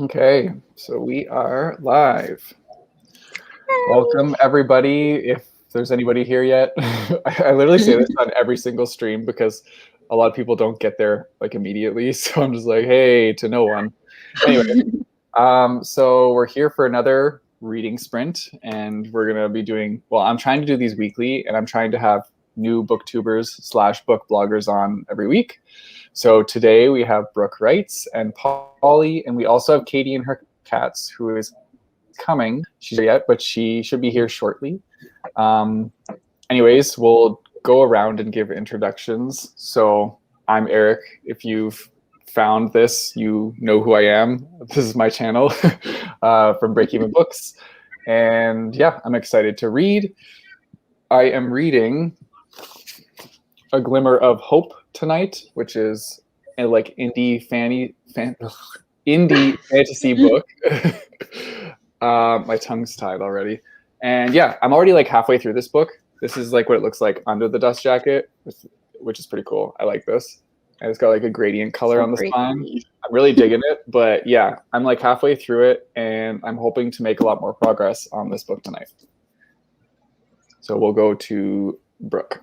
Okay, so we are live. Welcome, everybody. If there's anybody here yet, I literally say this on every single stream because a lot of people don't get there like immediately. So I'm just like, hey, to no one. Anyway, so we're here for another reading sprint, and we're gonna be doing. Well, I'm trying to do these weekly, and I'm trying to have new booktubers/book bloggers on every week. So today we have Brooke Wrights and Polly, and we also have Katie and her cats, who is coming. She's not here yet, but she should be here shortly. Um, anyways, we'll go around and give introductions. So I'm Eric. If you've found this, you know who I am. This is my channel from Break Even Books. And yeah, I'm excited to read. I am reading A Glimmer of Hope tonight, which is a like indie fantasy book. My tongue's tied already. And yeah, I'm already like halfway through this book. This is like what it looks like under the dust jacket, which is pretty cool. I like this. And it's got like a gradient color So on the pretty. spine. I'm really digging it. But yeah, I'm like halfway through it, and I'm hoping to make a lot more progress on this book tonight. So we'll go to Brooke.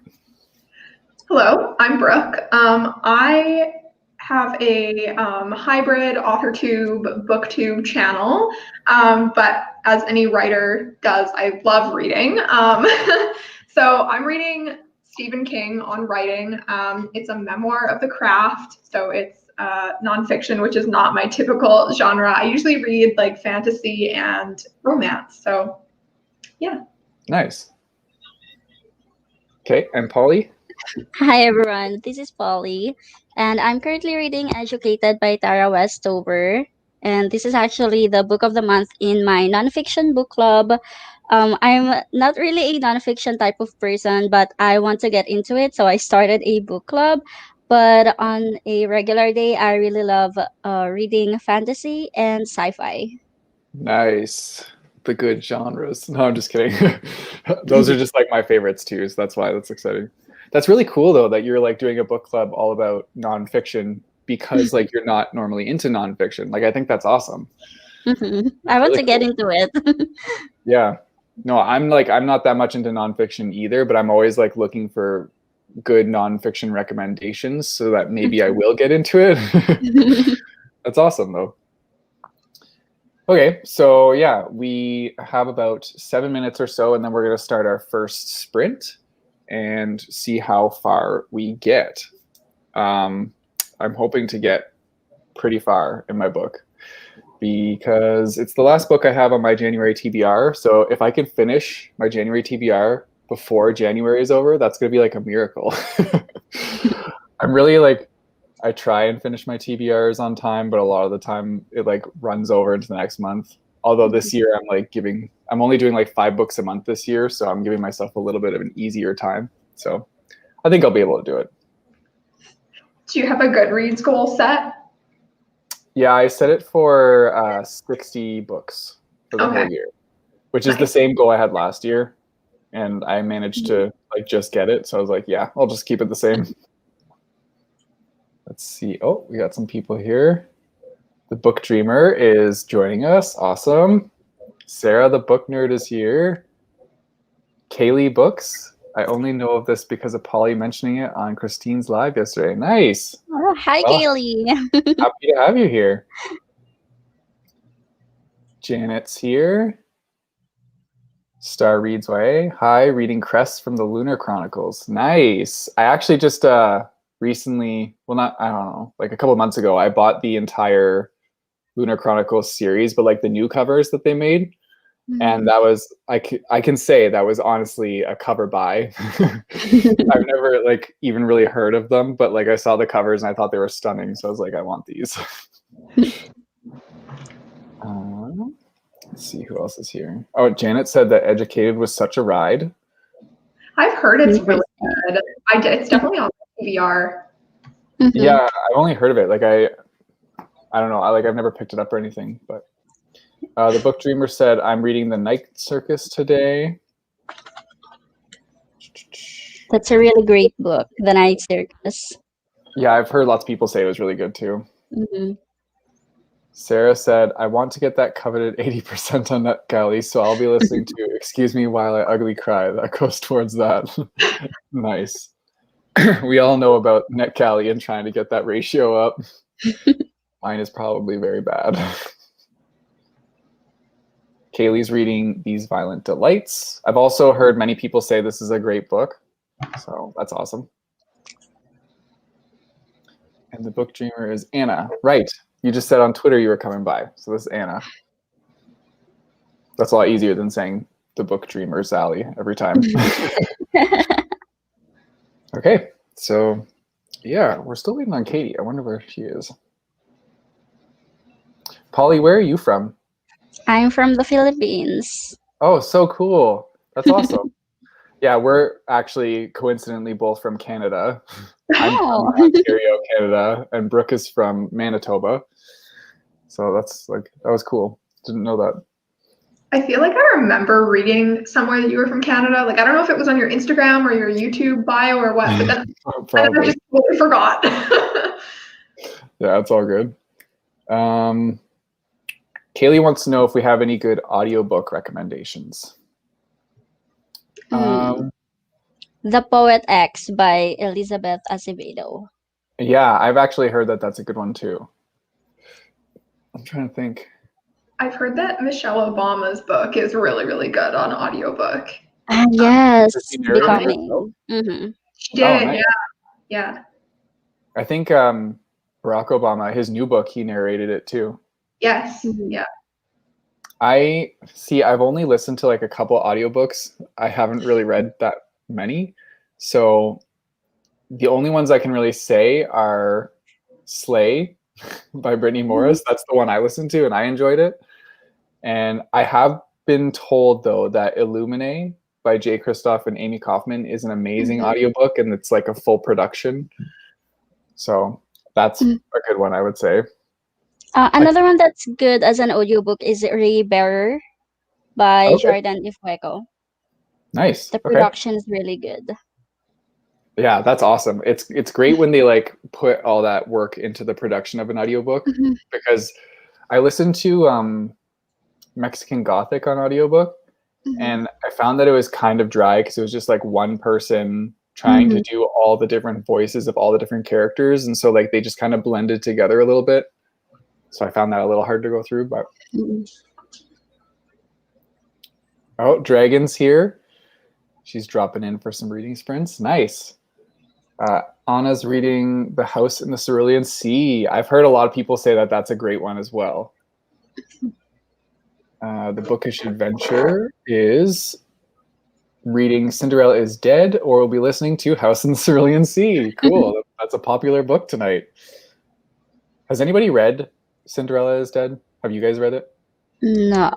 Hello, I'm Brooke. I have a hybrid AuthorTube, BookTube channel, but as any writer does, I love reading. So I'm reading Stephen King on writing. It's a memoir of the craft, so it's nonfiction, which is not my typical genre. I usually read like fantasy and romance, so yeah. Nice. Okay, and Polly? Hi everyone, this is Polly, and I'm currently reading Educated by Tara Westover. And this is actually the book of the month in my nonfiction book club. I'm not really a nonfiction type of person, but I want to get into it, so I started a book club. But on a regular day, I really love reading fantasy and sci fi. Nice. The good genres. No, I'm just kidding. Those are just like my favorites too, so that's why that's exciting. That's really cool though that you're like doing a book club all about nonfiction because like you're not normally into nonfiction. Like I think that's awesome. I want Really to get cool. into it. Yeah. No, I'm not that much into nonfiction either, but I'm always like looking for good nonfiction recommendations so that maybe I will get into it. That's awesome though. Okay, so yeah, we have about 7 minutes or so, and then we're going to start our first sprint and see how far we get. I'm hoping to get pretty far in my book because it's the last book I have on my January TBR. So if I can finish my January TBR before January is over, that's going to be like a miracle. I'm really like, I try and finish my TBRs on time, but a lot of the time it like runs over into the next month. Although this year I'm only doing like 5 books a month this year, so I'm giving myself a little bit of an easier time. So I think I'll be able to do it. Do you have a Goodreads goal set? Yeah, I set it for 60 books for the whole year, which is the same goal I had last year, and I managed to like just get it. So I was like, yeah, I'll just keep it the same. Let's see. Oh, we got some people here. The Book Dreamer is joining us. Awesome. Sarah, the book nerd, is here. Kaylee Books. I only know of this because of Polly mentioning it on Christine's live yesterday. Nice. Oh, hi, Well, Kaylee. Happy to have you here. Janet's here. Star Reads Way. Hi, reading Crest from the Lunar Chronicles. Nice. I actually just recently, well, not, I don't know, like a couple of months ago, I bought the entire Lunar Chronicles series, but like the new covers that they made. And that was, I can say that was honestly a cover buy. I've never like even really heard of them, but like I saw the covers and I thought they were stunning. So I was like, I want these. Let's see who else is here. Oh, Janet said that Educated was such a ride. I've heard it's really good. It's definitely on TBR. Yeah, I've only heard of it. Like I don't know. I've never picked it up or anything. But the Book Dreamer said, I'm reading The Night Circus today. That's a really great book, The Night Circus. Yeah, I've heard lots of people say it was really good too. Sarah said, I want to get that coveted 80% on NetGalley, so I'll be listening to Excuse Me While I Ugly Cry. That goes towards that. Nice. We all know about NetGalley and trying to get that ratio up. Mine is probably very bad. Kaylee's reading These Violent Delights. I've also heard many people say this is a great book, so that's awesome. And the book dreamer is Anna. Right. You just said on Twitter you were coming by. So this is Anna. That's a lot easier than saying the book dreamer Sally every time. Okay. So yeah, we're still waiting on Katie. I wonder where she is. Polly, where are you from? I'm from the Philippines. Oh, so cool. That's awesome. Yeah, we're actually coincidentally both from Canada. I'm Oh. from Ontario, Canada, and Brooke is from Manitoba. So that's like, that was cool. Didn't know that. I feel like I remember reading somewhere that you were from Canada. Like, I don't know if it was on your Instagram or your YouTube bio or what, but then I Probably. just totally forgot. Yeah, it's all good. Kaylee wants to know if we have any good audiobook recommendations. The Poet X by Elizabeth Acevedo. Yeah, I've actually heard that that's a good one too. I'm trying to think. I've heard that Michelle Obama's book is really, really good on audiobook. Yes, Does she narrate it Becoming. herself? Mm-hmm. She did, nice. yeah. I think Barack Obama, his new book, he narrated it too. Yes, Mhm. yeah. I've only listened to like a couple audiobooks. I haven't really read that many. So the only ones I can really say are Slay by Brittany Morris. That's the one I listened to and I enjoyed it. And I have been told though that Illuminae by Jay Kristoff and Amy Kaufman is an amazing audiobook and it's like a full production. So that's a good one, I would say. Another one that's good as an audiobook is Ray Bearer by Jordan Ifueko. Nice. The production is really good. Yeah, that's awesome. It's great when they like put all that work into the production of an audiobook because I listened to Mexican Gothic on audiobook and I found that it was kind of dry because it was just like one person trying to do all the different voices of all the different characters, and so like they just kind of blended together a little bit. So I found that a little hard to go through, but oh, Dragon's here. She's dropping in for some reading sprints. Nice. Anna's reading The House in the Cerulean Sea. I've heard a lot of people say that that's a great one as well. The Bookish Adventure is reading Cinderella is Dead, or we'll be listening to House in the Cerulean Sea. Cool. That's a popular book tonight. Has anybody read Cinderella is Dead? Have you guys read it? No.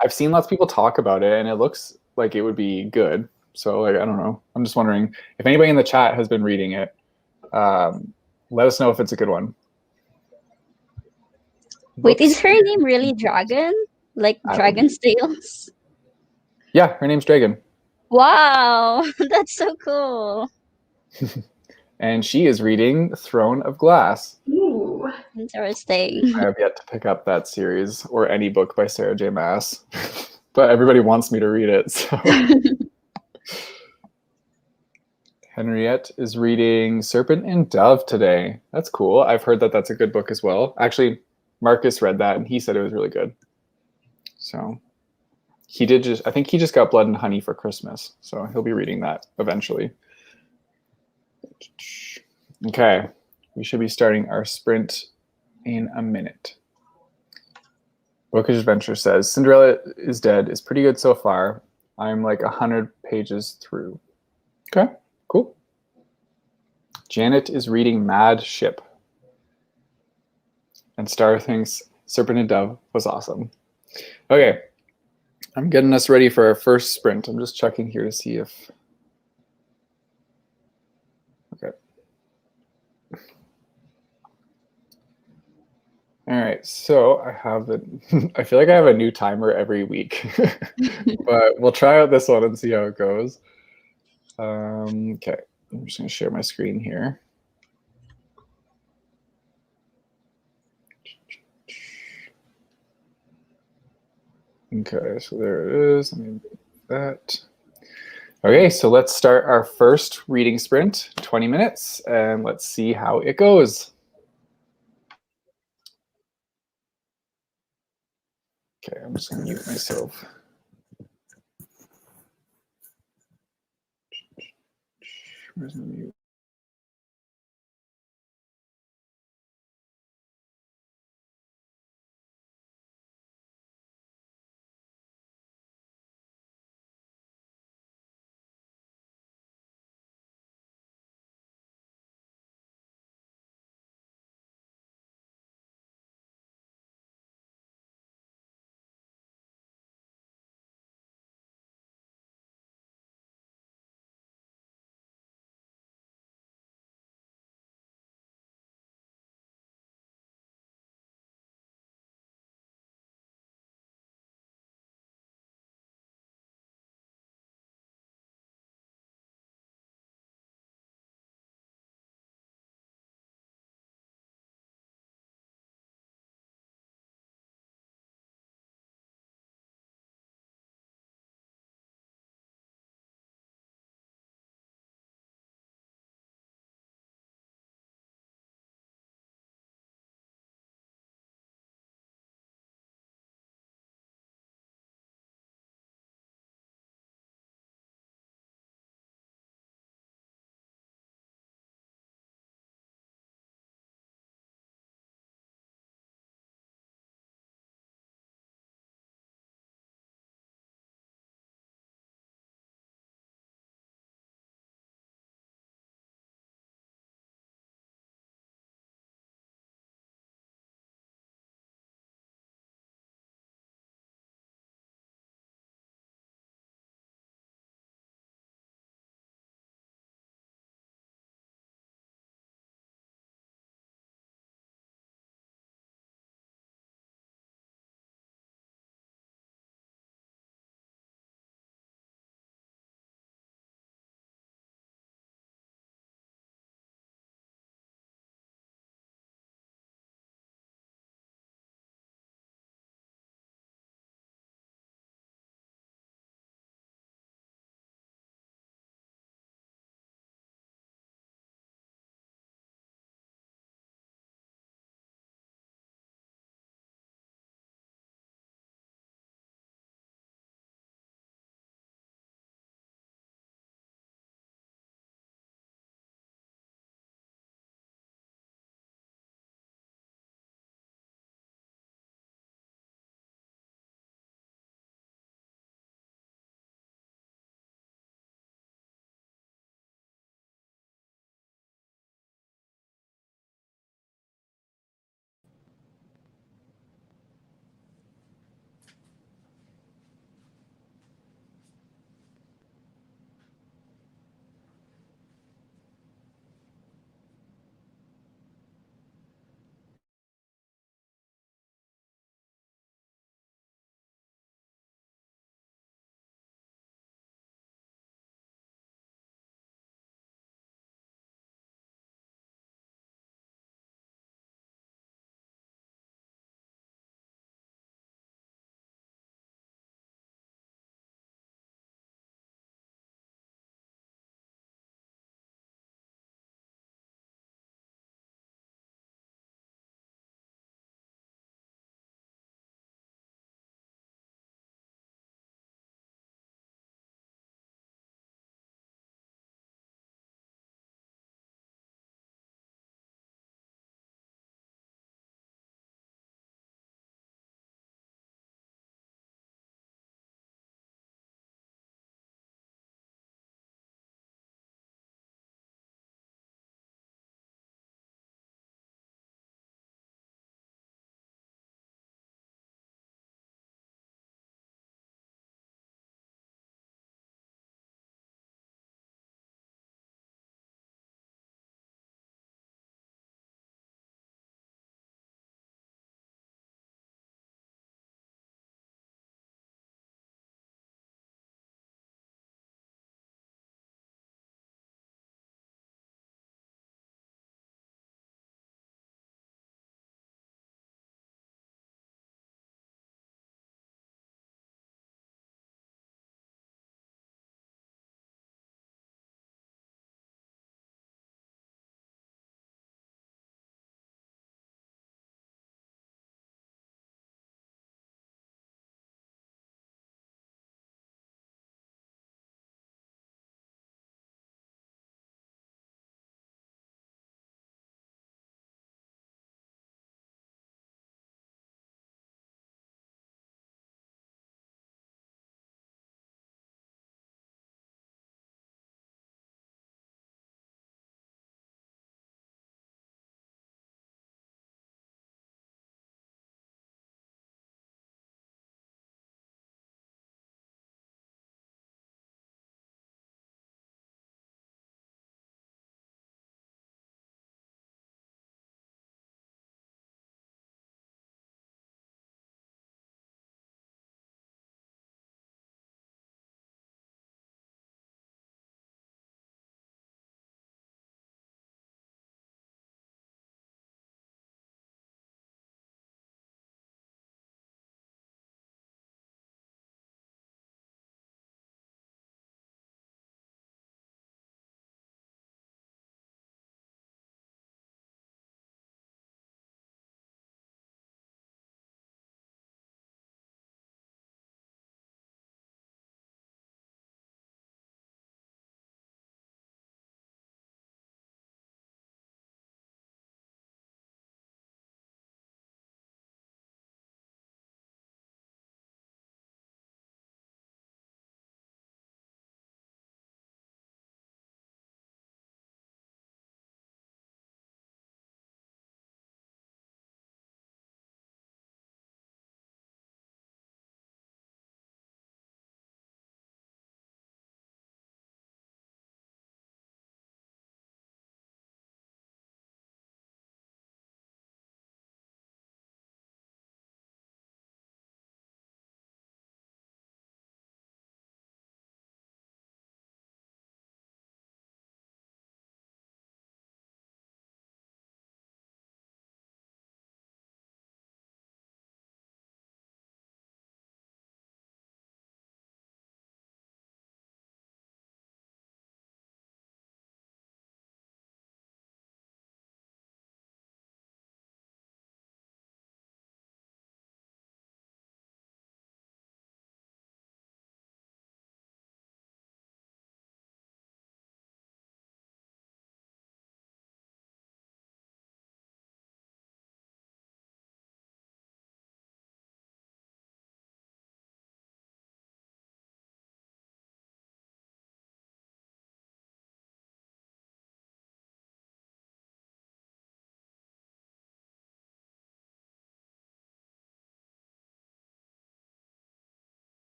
I've seen lots of people talk about it, and it looks like it would be good. So, like, I don't know. I'm just wondering if anybody in the chat has been reading it. Let us know if it's a good one. Wait, is her name really Dragon? Like Dragon's Tales? Yeah, her name's Dragon. Wow, that's so cool. And she is reading Throne of Glass. Ooh. Interesting. I have yet to pick up that series or any book by Sarah J. Maas, but everybody wants me to read it. So. Henriette is reading Serpent and Dove today. That's cool. I've heard that that's a good book as well. Actually, Marcus read that and he said it was really good. So I think he just got Blood and Honey for Christmas. So he'll be reading that eventually. Okay. We should be starting our sprint in a minute. Bookish Adventure says, Cinderella is Dead is pretty good so far. I'm like 100 pages through. Okay, cool. Janet is reading Mad Ship. And Star thinks Serpent and Dove was awesome. Okay, I'm getting us ready for our first sprint. I'm just checking here to see if... Okay. All right, so I have I feel like I have a new timer every week, but we'll try out this one and see how it goes. Okay, I'm just gonna share my screen here. Okay, so there it is. Let me do that. Okay, so let's start our first reading sprint, 20 minutes, and let's see how it goes. Okay, I'm just going to mute myself. Where's my mute?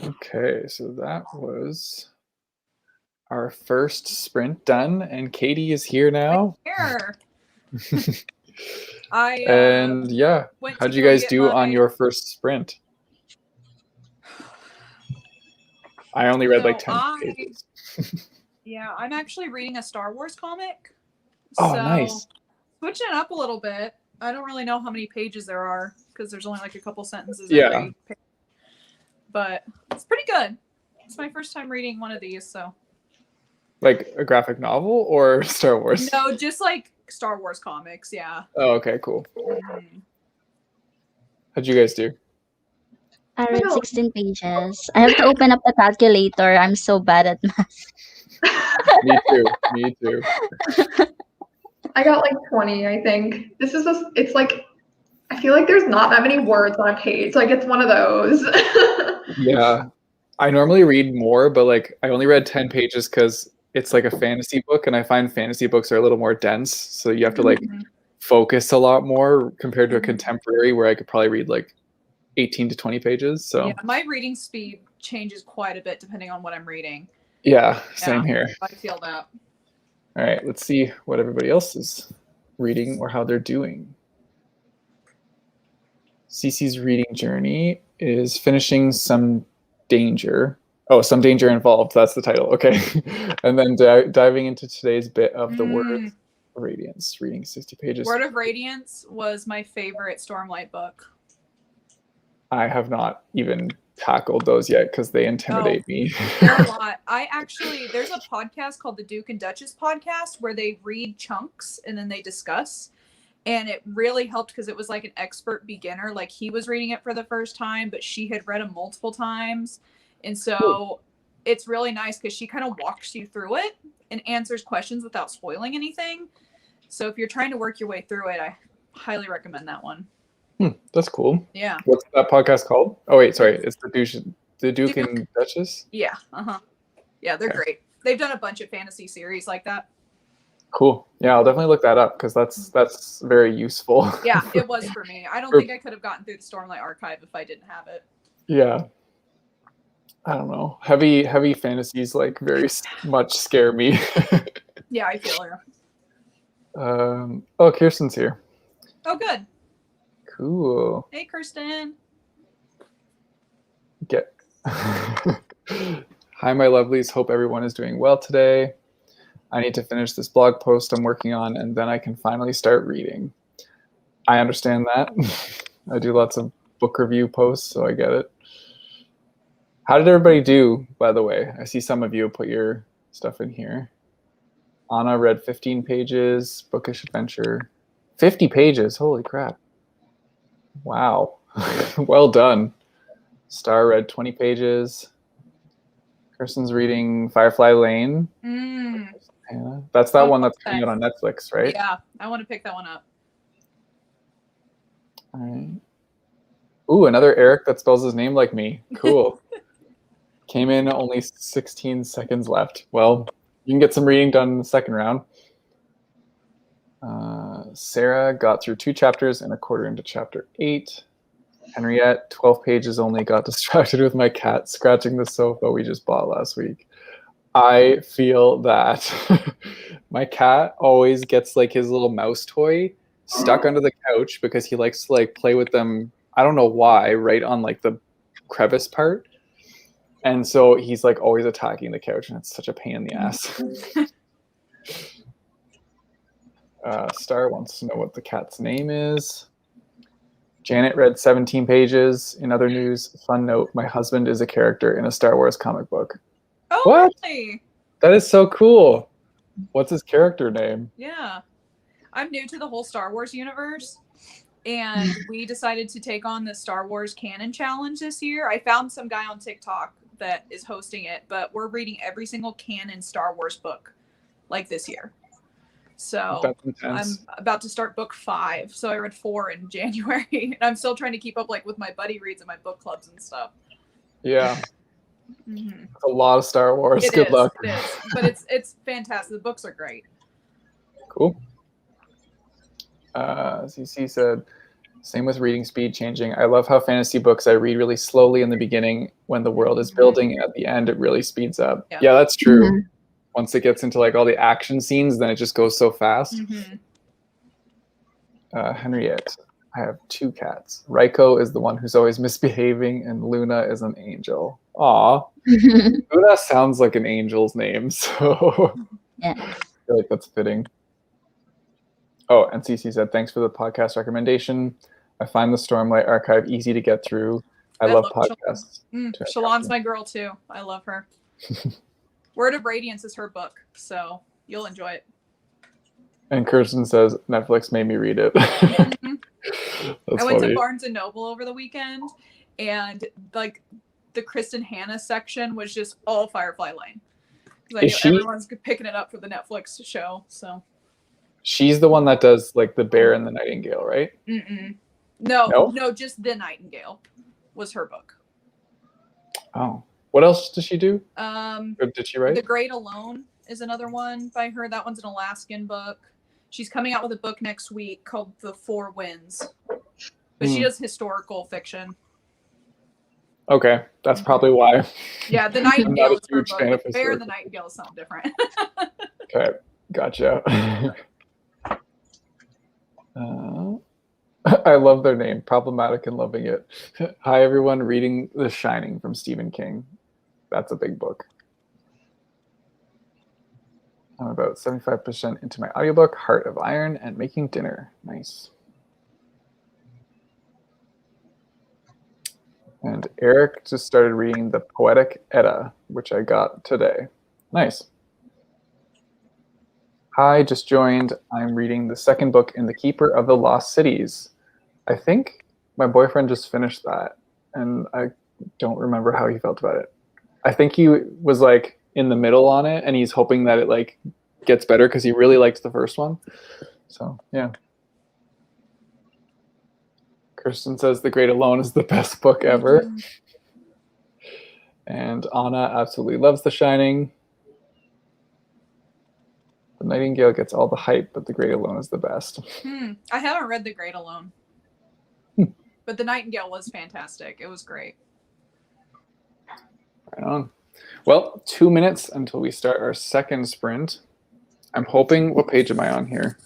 Okay, so that was our first sprint done, and Katie is here now. Here. I And yeah, went how'd to you go guys get do on my- your first sprint? I only read like So 10 pages. Yeah, I'm actually reading a Star Wars comic. Oh, So, nice. switching it up a little bit. I don't really know how many pages there are because there's only like a couple sentences Yeah. every page. But it's pretty good. It's my first time reading one of these, so. Like a graphic novel or Star Wars? No, just like Star Wars comics, yeah. Oh, okay, cool. Mhm. How'd you guys do? I read 16 pages. I have to open up the calculator. I'm so bad at math. Me too. Me too. I got like 20, I think. It's like, I feel like there's not that many words on a page. Like it's one of those. Yeah. I normally read more, but like I only read 10 pages because it's like a fantasy book, and I find fantasy books are a little more dense. So you have to like Mhm. focus a lot more compared to a Mhm. contemporary where I could probably read like 18 to 20 pages. So Yeah, my reading speed changes quite a bit depending on what I'm reading. yeah, same here. I feel that. All right, let's see what everybody else is reading or how they're doing. Cece's reading journey is finishing Some Danger. Oh, Some Danger Involved. That's the title. Okay. And then diving into today's bit of the Word of Radiance, reading 60 pages. Word of Radiance was my favorite Stormlight book. I have not even tackled those yet because they intimidate me. There are a lot. There's a podcast called the Duke and Duchess podcast where they read chunks and then they discuss. And it really helped because it was like an expert beginner. Like he was reading it for the first time, but she had read it multiple times. And so it's really nice because she kind of walks you through it and answers questions without spoiling anything. So if you're trying to work your way through it, I highly recommend that one. That's cool. Yeah. What's that podcast called? Oh, wait, sorry. It's the Duke and Duchess? Yeah. Yeah, they're great. They've done a bunch of fantasy series like that. Cool. Yeah, I'll definitely look that up because that's very useful. Yeah, it was for me. I don't think I could have gotten through the Stormlight archive if I didn't have it. Yeah. I don't know. Heavy fantasies like very much scare me. Yeah, I feel her. Oh, Kirsten's here. Oh, good. Cool. Hey, Kirsten. Hi, my lovelies. Hope everyone is doing well today. I need to finish this blog post I'm working on, and then I can finally start reading. I understand that. I do lots of book review posts, so I get it. How did everybody do, by the way? I see some of you put your stuff in here. Anna read 15 pages, Bookish Adventure. 50 pages, holy crap. Wow, well done. Star read 20 pages. Kirsten's reading Firefly Lane. Yeah, that's that one that's coming out on Netflix, right? Yeah, I want to pick that one up. All right. Ooh, another Eric that spells his name like me. Cool. Came in only 16 seconds left. Well, you can get some reading done in the second round. Sarah got through 2 chapters and a quarter into chapter 8. Henriette, 12 pages only, got distracted with my cat scratching the sofa we just bought last week. I feel that my cat always gets like his little mouse toy stuck under the couch because he likes to like play with them. I don't know why, right on like the crevice part. And so he's like always attacking the couch, and it's such a pain in the ass. Star wants to know what the cat's name is. Janet read 17 pages. In other news, fun note, my husband is a character in a Star Wars comic book. Oh, What? really? That is so cool. What's his character name? Yeah. I'm new to the whole Star Wars universe, and we decided to take on the Star Wars canon challenge this year. I found some guy on TikTok that is hosting it, but we're reading every single canon Star Wars book like this year. So That's intense. I'm about to start book 5. So I read 4 in January, and I'm still trying to keep up like with my buddy reads and my book clubs and stuff. Yeah. Mm-hmm. A lot of Star Wars. Good luck. It is, but it's fantastic. The books are great. Cool. CC said, Same with reading speed changing. I love how fantasy books I read really slowly in the beginning. When the world is building, and at the end, it really speeds up. Yeah. Yeah, that's true. Mhm. Once it gets into like all the action scenes, then it just goes so fast. Henriette, I have 2 cats. Raiko is the one who's always misbehaving, and Luna is an angel. Aw, Luna sounds like an angel's name, so Yeah. I feel like that's fitting. Oh, and Cece said, thanks for the podcast recommendation. I find the Stormlight Archive easy to get through. I love podcasts. Shalon's my girl too. I love her. Word of Radiance is her book, so you'll enjoy it. And Kirsten says, Netflix made me read it. I went to Barnes and Noble over the weekend, and like the Kristen Hanna section was just all Firefly Lane. Like everyone's picking it up for the Netflix show. So she's the one that does like The Bear and the Nightingale, right? No, just The Nightingale was her book. Oh, what else does she do? Or did she write? The Great Alone is another one by her. That one's an Alaskan book. She's coming out with a book next week called The Four Winds, but she does historical fiction. Okay, that's probably why. Yeah, The Nightingale is her book. The Bear and the Nightingale is something different. Okay, gotcha. I love their name, Problematic and Loving It. Hi, everyone, reading The Shining from Stephen King. That's a big book. I'm about 75% into my audiobook, Heart of Iron, and making dinner. Nice. And Eric just started reading the Poetic Edda, which I got today. Nice. Hi, just joined. I'm reading the second book in The Keeper of the Lost Cities. I think my boyfriend just finished that, and I don't remember how he felt about it. I think he was like in the middle on it, and he's hoping that it like gets better because he really liked the first one. So yeah. Kirsten says The Great Alone is the best book ever. And Anna absolutely loves The Shining. The Nightingale gets all the hype, but The Great Alone is the best. I haven't read The Great Alone. But The Nightingale was fantastic. It was great. Right on. Well, 2 minutes until we start our second sprint. I'm hoping, what page am I on here?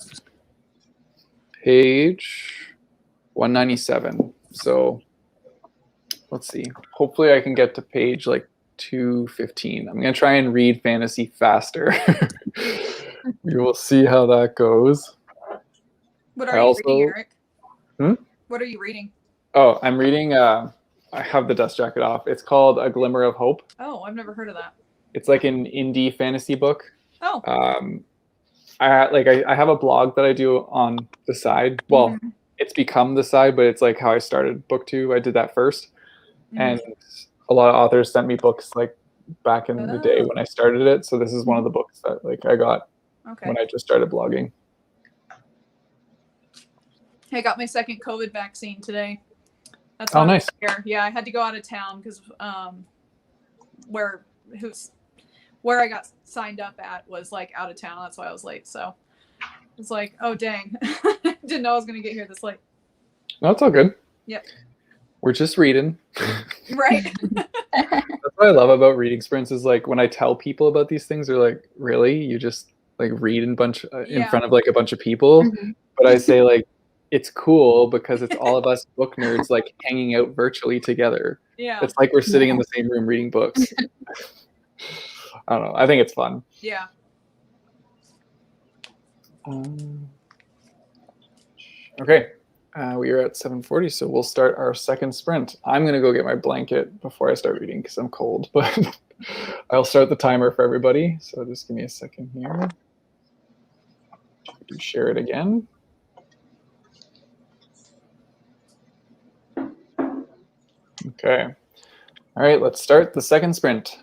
Page 197. So let's see. Hopefully I can get to page like 215. I'm going to try and read fantasy faster. We will see how that goes. What are you reading, Eric? What are you reading? Oh, I'm reading, I have the dust jacket off. It's called A Glimmer of Hope. Oh, I've never heard of that. It's like an indie fantasy book. Oh. I have a blog that I do on the side. Well, it's become the side, but it's like how I started BookTube. I did that first. And a lot of authors sent me books like back in the day when I started it. So this is one of the books that like I got when I just started blogging. I got my second COVID vaccine today. That's nice. Yeah, I had to go out of town because where I got signed up at was like out of town. That's why I was late. So it's like, oh dang, didn't know I was gonna get here this late. No, it's all good. Yep. We're just reading. Right. That's what I love about reading sprints is like when I tell people about these things, they're like, really? You just like read in front of like a bunch of people? But I say like, it's cool because it's all of us book nerds like hanging out virtually together. Yeah. It's like we're sitting in the same room reading books. I don't know. I think it's fun. Yeah. Okay. We are at 7:40, so we'll start our second sprint. I'm going to go get my blanket before I start reading because I'm cold, but I'll start the timer for everybody. So just give me a second here. Share it again. Okay. All right, let's start the second sprint.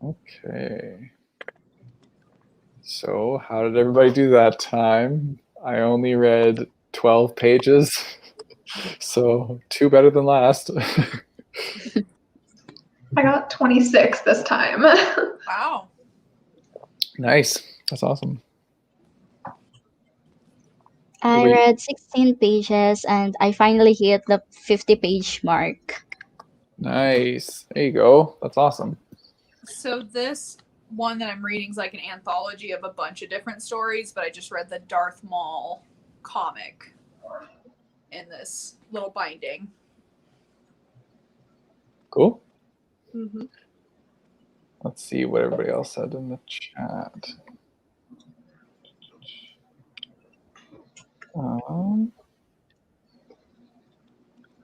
Okay. So how did everybody do that time? I only read 12 pages, so 2 better than last. I got 26 this time. Wow. Nice. That's awesome. I Wait. read 16 pages and I finally hit the 50-page mark. Nice. There you go. That's awesome. So this one that I'm reading is like an anthology of a bunch of different stories, but I just read the Darth Maul comic in this little binding. Cool. Mm-hmm. Let's see what everybody else said in the chat.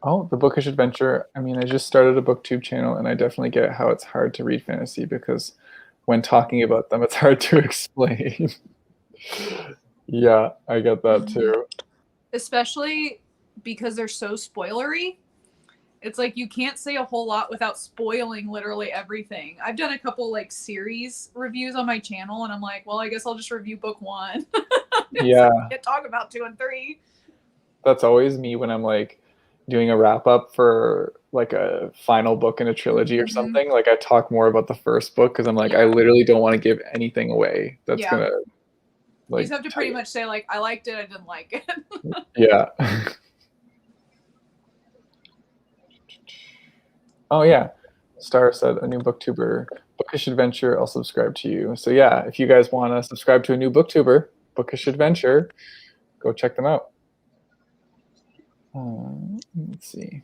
Oh, the Bookish Adventure. I mean, I just started a booktube channel, and I definitely get how it's hard to read fantasy because when talking about them, it's hard to explain. Yeah, I get that too. Especially because they're so spoilery. It's like you can't say a whole lot without spoiling literally everything. I've done a couple like series reviews on my channel, and I'm like, well, I guess I'll just review book 1. Yeah, I can't talk about 2 and 3. that's always me when I'm like doing a wrap up for like a final book in a trilogy or Mhm. something. Like I talk more about the first book because I'm like, I Yeah. literally don't want to give anything away. That's Yeah. gonna You like just have to pretty much say like, I liked it, I didn't like it. yeah. Oh yeah, Star said a new booktuber, Bookish Adventure. I'll subscribe to you. So yeah, if you guys want to subscribe to a new booktuber, Bookish Adventure, go check them out. Let's see.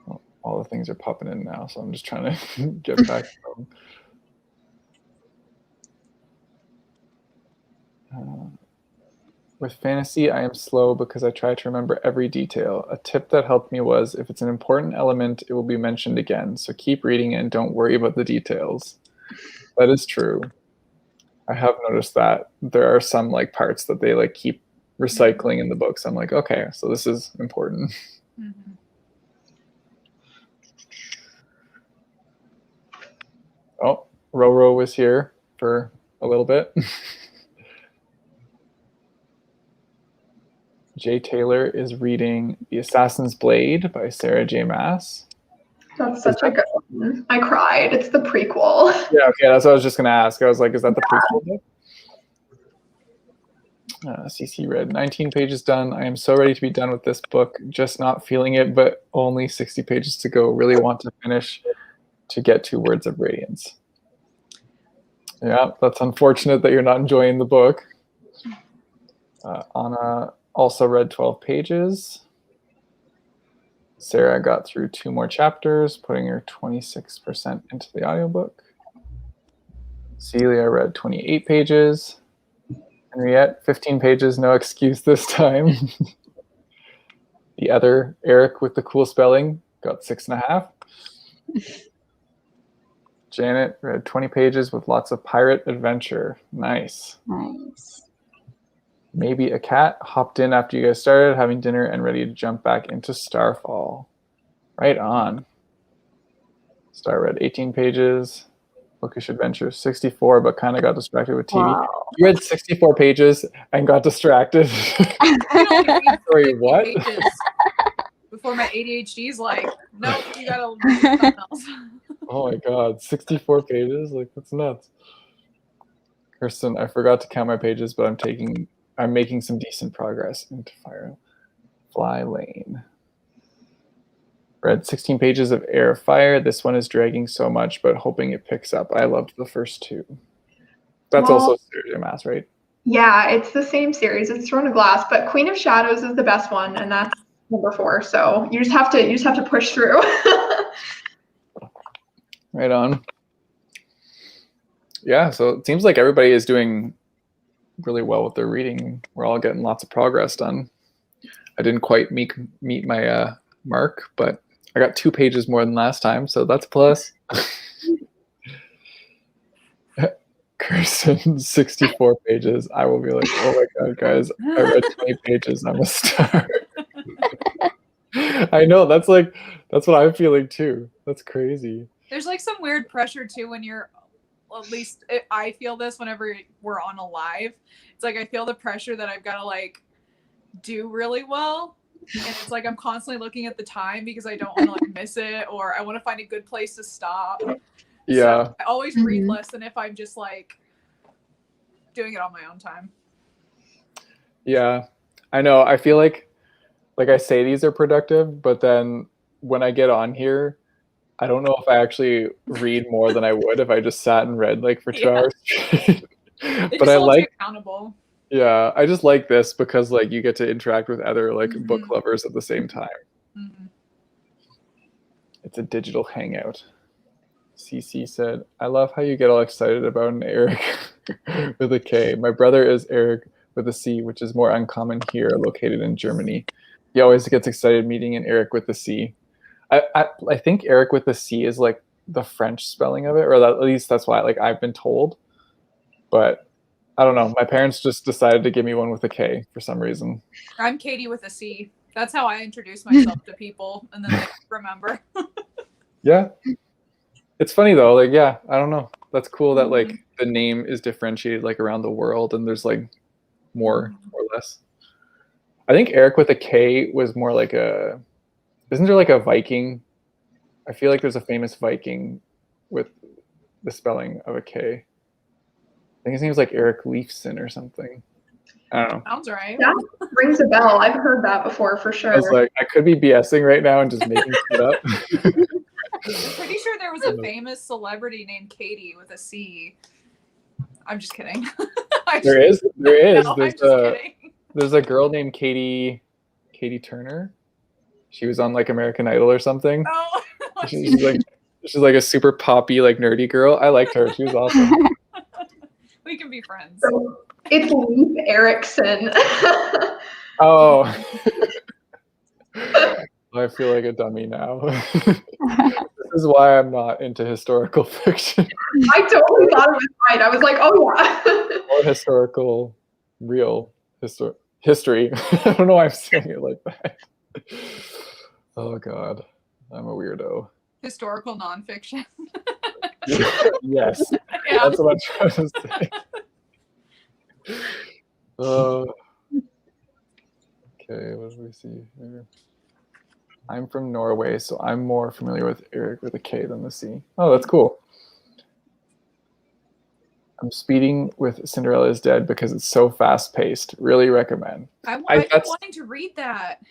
Oh, all the things are popping in now, so I'm just trying to get back to them. With fantasy, I am slow because I try to remember every detail. A tip that helped me was, if it's an important element, it will be mentioned again. So keep reading and don't worry about the details. That is true. I have noticed that there are some like parts that they like keep recycling in the books. I'm like, okay, so this is important. Mm-hmm. Oh, Roro was here for a little bit. Jay Taylor is reading The Assassin's Blade by Sarah J. Maas. That's such a good one. I cried. It's the prequel. Yeah, okay, that's what I was just going to ask. I was like, is that the prequel book? CC read 19 pages done. I am so ready to be done with this book. Just not feeling it, but only 60 pages to go. Really want to finish to get to Words of Radiance. Yeah, that's unfortunate that you're not enjoying the book. Anna also read 12 pages. Sarah got through 2 more chapters, putting her 26% into the audiobook. Celia read 28 pages. Henriette, 15 pages, no excuse this time. The other, Eric with the cool spelling, got 6.5. Janet read 20 pages with lots of pirate adventure. Nice. Nice. Maybe a cat hopped in after you guys started having dinner and ready to jump back into Starfall. Right on. Star read 18 pages. Bookish Adventure 64, but kind of got distracted with TV. Wow. You read 64 pages and got distracted. I only read Sorry, 50 what? pages before my ADHD's like, nope, you gotta read something else. Oh my god, 64 pages? Like, that's nuts. Kirsten, I forgot to count my pages, but I'm making some decent progress into Firefly Lane. Read 16 pages of Air of Fire. This one is dragging so much, but hoping it picks up. I loved the first 2. That's also Sarah J. Maas, right? Yeah, it's the same series. It's Throne of Glass, but Queen of Shadows is the best one, and that's number 4. So you just have to push through. Right on. Yeah, so it seems like everybody is doing really well with their reading. We're all getting lots of progress done. I didn't quite meet my mark, but I got 2 pages more than last time, so that's a plus. Kirsten, 64 pages. I will be like, oh my god, guys, I read 20 pages. I'm a star. I know, that's like That's what I'm feeling too. That's crazy. There's like some weird pressure too when you're, at least I feel this whenever we're on a live. It's like I feel the pressure that I've got to like do really well, and it's like I'm constantly looking at the time because I don't want to like miss it, or I want to find a good place to stop. Yeah. So I always read less than if I'm just like doing it on my own time. Yeah. I know. I feel like I say these are productive, but then when I get on here, I don't know if I actually read more than I would if I just sat and read like for 2 hours straight. But I like, accountable. yeah, I just like this because like you get to interact with other like book lovers at the same time. It's a digital hangout. CC said, I love how you get all excited about an Eric with a K. My brother is Eric with a C, which is more uncommon here, located in Germany. He always gets excited meeting an Eric with a C. I think Eric with a C is like the French spelling of it, or at least that's why like I've been told. But I don't know. My parents just decided to give me one with a K for some reason. I'm Katie with a C. That's how I introduce myself to people, and then they remember. Yeah. It's funny though, like, yeah, I don't know. That's cool that like the name is differentiated like around the world and there's like more or less. I think Eric with a K was more like isn't there like a Viking? I feel like there's a famous Viking with the spelling of a K. I think his name was like Eric Leifson or something. I don't know. Sounds right. That rings a bell. I've heard that before for sure. I was like, I could be BSing right now and just making shit up. I'm pretty sure there was a famous celebrity named Katie with a C. I'm just kidding. There is. No, There's a girl named Katie Turner. She was on like American Idol or something. Oh, she's like a super poppy, like nerdy girl. I liked her. She was awesome. We can be friends. So it's Leif Erikson. Oh. I feel like a dummy now. This is why I'm not into historical fiction. I totally thought it was right. I was like, oh yeah. Or historical, real history. I don't know why I'm saying it like that. Oh God, I'm a weirdo. Historical nonfiction. Yes, Yeah. that's what I'm trying to say. Okay, what do we see here? I'm from Norway, so I'm more familiar with Eric with a K than the C. Oh, that's cool. I'm speeding with Cinderella is Dead because it's so fast-paced. Really recommend. I've been wanting to read that.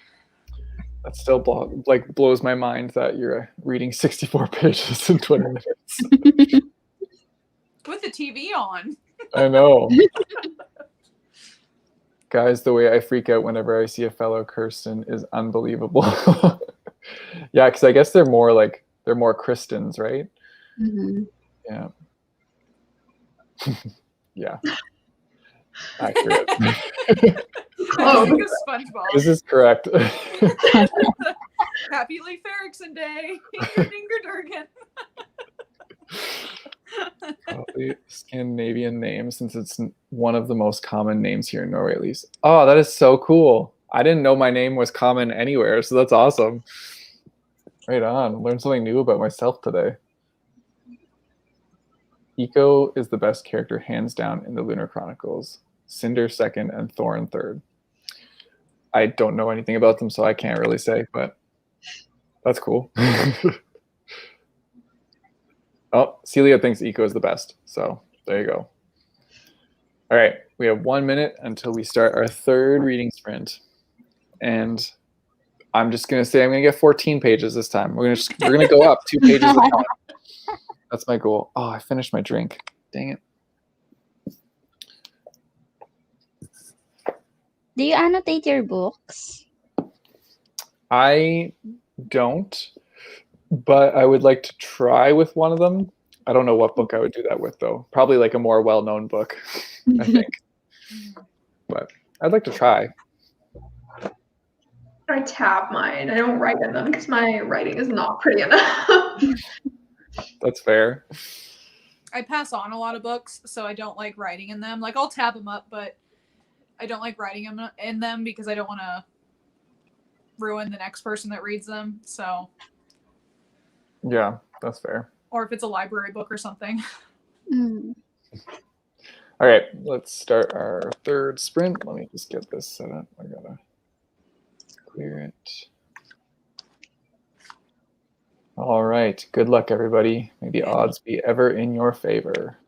That still blows my mind that you're reading 64 pages in 20 minutes. With the TV on. I know. Guys, the way I freak out whenever I see a fellow Kirsten is unbelievable. Yeah, because I guess they're more Kristens, right? Yeah. Yeah. Accurate. Oh. SpongeBob. This is correct. Happy Leif Erikson Day. Dinger Durgan. Probably Scandinavian name since it's one of the most common names here in Norway, at least. Oh, that is so cool. I didn't know my name was common anywhere, so that's awesome. Right on. Learned something new about myself today. Eco is the best character hands down in the Lunar Chronicles. Cinder second and Thorn third. I don't know anything about them, so I can't really say, but that's cool. Oh, Celia thinks Eco is the best, so there you go. All right, we have 1 minute until we start our third reading sprint, and I'm just gonna say I'm gonna get 14 pages this time. We're gonna go up 2 pages a time. That's my goal. Oh, I finished my drink. Dang it. Do you annotate your books? I don't, but I would like to try with one of them. I don't know what book I would do that with, though. Probably like a more well-known book, I think. But I'd like to try. I tab mine. I don't write in them because my writing is not pretty enough. That's fair. I pass on a lot of books, so I don't like writing in them. Like, I'll tab them up, but I don't like writing in them because I don't want to ruin the next person that reads them. So Yeah, that's fair. or if it's a library book or something. Mm. All right, let's start our third sprint. Let me just get this set up. I gotta clear it. All right, good luck, everybody. May the odds be ever in your favor.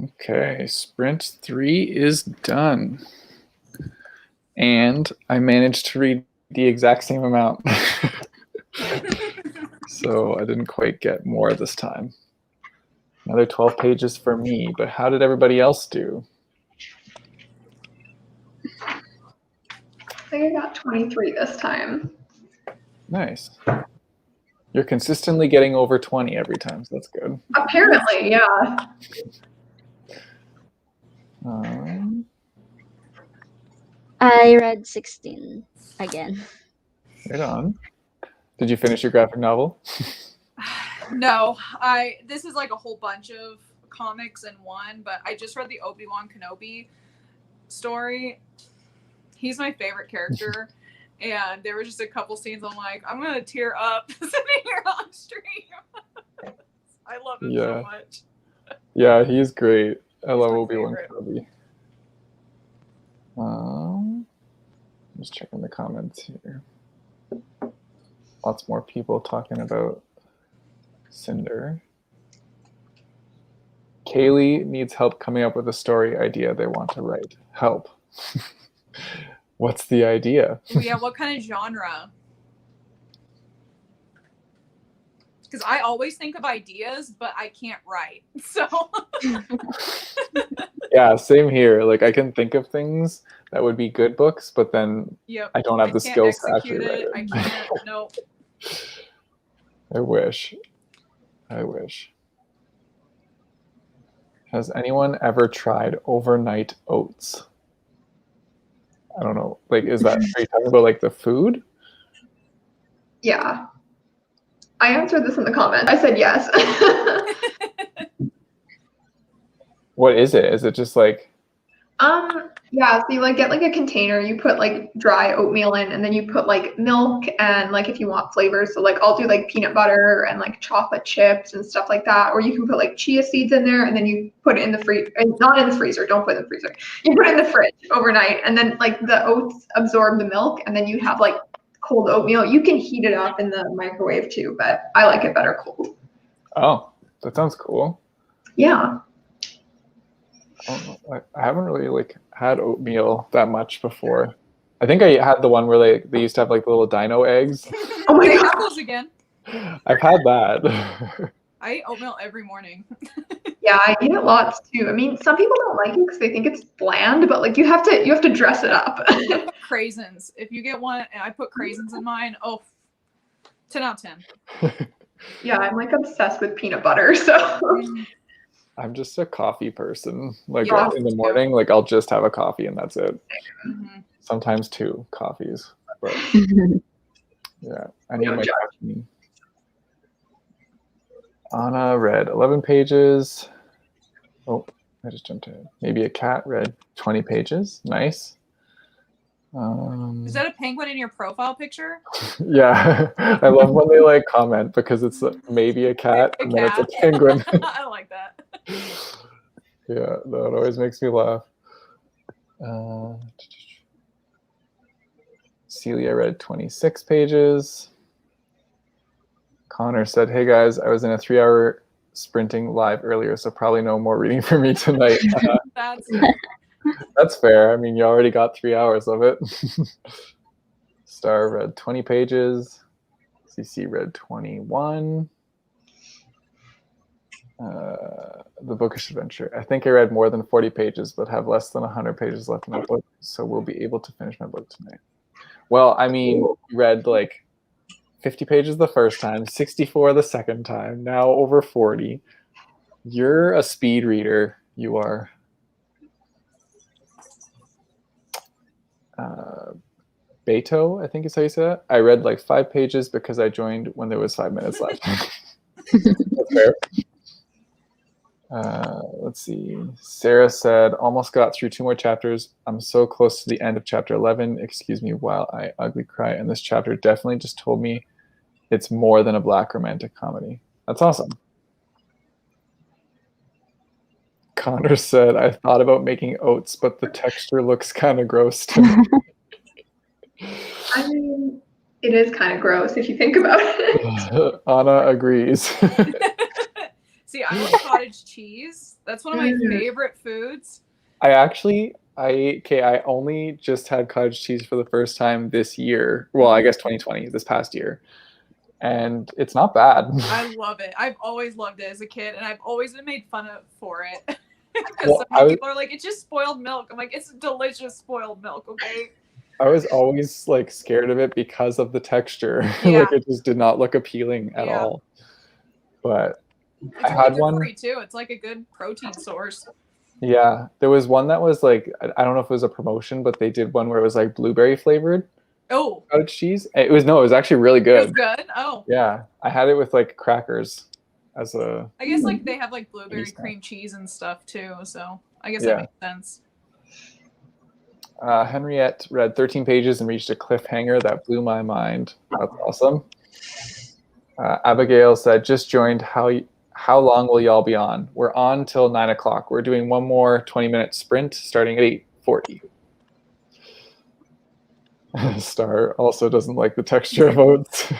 Okay, sprint 3 is done. And I managed to read the exact same amount. So I didn't quite get more this time. Another 12 pages for me, but how did everybody else do? I think I got 23 this time. Nice. You're consistently getting over 20 every time, so that's good. Apparently, yeah. I read 16 again. Right on. Did you finish your graphic novel? No, this is like a whole bunch of comics in one, but I just read the Obi-Wan Kenobi story. He's my favorite character, and there were just a couple scenes I'm like, I'm gonna tear up sitting here on stream. I love him so much. Yeah, he's great. I love my Obi-Wan favorite. Kenobi. Just checking the comments here. Lots more people talking about Cinder. Kaylee needs help coming up with a story idea they want to write. Help. What's the idea? Yeah, what kind of genre? Because I always think of ideas, but I can't write. So Yeah, same here. Like I can think of things that would be good books, but then yep, I don't have the skills to actually write it. I can't. Nope. I wish. Has anyone ever tried overnight oats? I don't know. Like, are you talking about like the food? Yeah. I answered this in the comments. I said yes. What is it? Is it just like? Yeah, so you like get like a container, you put like dry oatmeal in, and then you put like milk and like if you want flavors, so like I'll do like peanut butter and like chocolate chips and stuff like that, or you can put like chia seeds in there and then you put it in the freezer, not in the freezer, don't put it in the freezer. You put it in the fridge overnight, and then like the oats absorb the milk, and then you have like cold oatmeal. You can heat it up in the microwave too, but I like it better cold. Oh, that sounds cool. Yeah. I haven't really like had oatmeal that much before. I think I had the one where they used to have like the little dino eggs. Oh my They God. have those again. I've had that. I eat oatmeal every morning. Yeah, I eat it lots too. I mean, some people don't like it because they think it's bland, but like you have to dress it up. Craisins. If you get one, and I put craisins in mine, 10 out of 10. Yeah, I'm like obsessed with peanut butter, so. I'm just a coffee person. Like Yeah. in the morning, like I'll just have a coffee and that's it. Mm-hmm. Sometimes 2 coffees. But yeah, I need No my judge. caffeine. Anna read 11 pages. Oh, I just jumped ahead. Maybe a cat read 20 pages. Nice. Is that a penguin in your profile picture? Yeah, I love when they like comment because it's maybe a cat and then it's a penguin. I like that. Yeah, that always makes me laugh. Celia read 26 pages. Connor said, "Hey guys, I was in a 3-hour sprinting live earlier, so probably no more reading for me tonight." That's fair. I mean, you already got 3 hours of it. Star read 20 pages. CC read 21. The Bookish Adventure. I think I read more than 40 pages, but have less than 100 pages left in my book, so we'll be able to finish my book tonight. Well, I mean, you read like 50 pages the first time, 64 the second time, now over 40. You're a speed reader. You are. Beto, I think is how you say that. I read like 5 pages because I joined when there was 5 minutes left. That's fair. Let's see. Sarah said, almost got through 2 more chapters. I'm so close to the end of chapter 11. Excuse me while I ugly cry. And this chapter definitely just told me it's more than a black romantic comedy. That's awesome. Connor said, I thought about making oats, but the texture looks kind of gross to me. I mean, it is kind of gross if you think about it. Anna agrees. See, I love cottage cheese. That's one of my favorite foods. I only just had cottage cheese for the first time this year. Well, I guess 2020, this past year. And it's not bad. I love it. I've always loved it as a kid, and I've always been made fun of for it. Because Well, so many people are like, it's just spoiled milk. I'm like, it's delicious spoiled milk, okay? I was always like scared of it because of the texture. Yeah. Like it just did not look appealing at Yeah. all. But It's I really had good one. for you too. It's like a good protein source. Yeah, there was one that was like, I don't know if it was a promotion, but they did one where it was like blueberry flavored Oh, cottage cheese. It was actually really it good. was good. Oh, Yeah, I had it with like crackers as a. I guess like they have like blueberry Understand. cream cheese and stuff too. So I guess Yeah. that makes sense. Henriette read 13 pages and reached a cliffhanger that blew my mind. That's awesome. Abigail said, just joined. How long will y'all be on? We're on till 9 o'clock. We're doing one more 20-minute sprint starting at 8:40. Star also doesn't like the texture of oats.